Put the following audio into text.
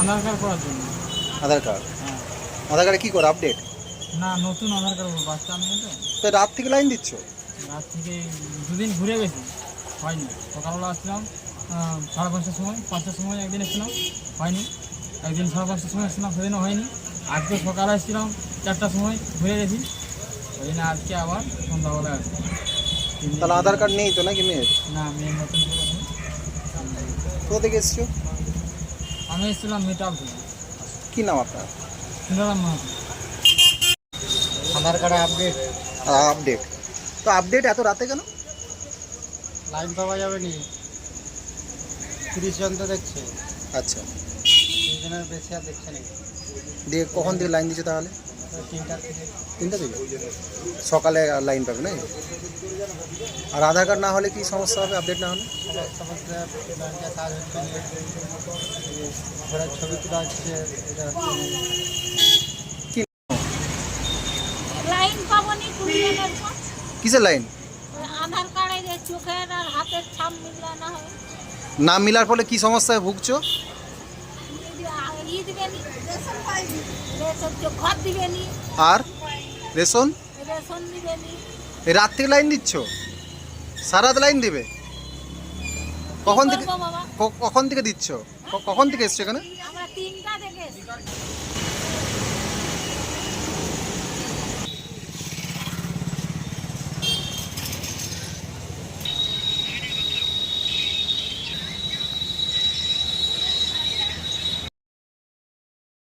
আধার card করার জন্য। আধার card? হ্যাঁ। আধার কার্ডে কী করে আপডেট? না, নতুন আধার কার্ড বাচ্চা আমি তো। তো রাত থেকে লাইন দিচ্ছ? রাত থেকে দুদিন ঘুরে গেছি, হয়নি। সকালবেলা আসছিলাম 5:30টার সময়, 5টার সময় একদিন এসেছিলাম, হয়নি। একদিন 5:30টার সময় এসেছিলাম, সেদিনও হয়নি। আজকে সকালে এসেছিলাম 4টার সময়, ঘুরে গেছি, ওই জন্য আজকে আবার সন্ধ্যাবেলা আসছি। তাহলে আধার কার্ড নেই তো নাকি মেয়ের? না, মেয়ের নতুন করে নেই। কোথা থেকে এসছো? আমি এসেছিলাম মিটাপ থেকে। কী নাম আপনার? সুন্দরাম মাহাতো। আধার কার্ডে আপডেট আপডেট? তো আপডেট এত রাতে কেন? লাইন পাওয়া যাবে নি, 30 জন তো দেখছে, আচ্ছা, 3 জনের বেশি আর দেখছে না। দিয়ে কখন থেকে লাইন দিচ্ছে তাহলে? 3টার থেকে। 3টা থেকে সকালে লাইন পাবে না? আর আধার কার্ড না হলে কি সমস্যা হবে আপডেট না হলে? সমস্ত ব্যাংকে কাজ হচ্ছে না, ঘরের ছবি তোলা হচ্ছে, এটা হচ্ছে না। লাইন পাবনি 20 জনের পর। কিসের লাইন? আধার কার্ডে যে চোখের আর হাতের ছাপ মিললে না হয়। না মিলার ফলে কি সমস্যায় ভুগছো? ই দিবেনি, রেশন ঘর দিবেনি, আর রেশন? রেশন দিবেনি। এই রাত থেকে লাইন দিচ্ছ? সারা রাত লাইন দিবে? কখন থেকে বলবো বাবা, কখন থেকে দিচ্ছ? কখন থেকে এসছো এখানে? আমরা 3টা থেকে এসেছি।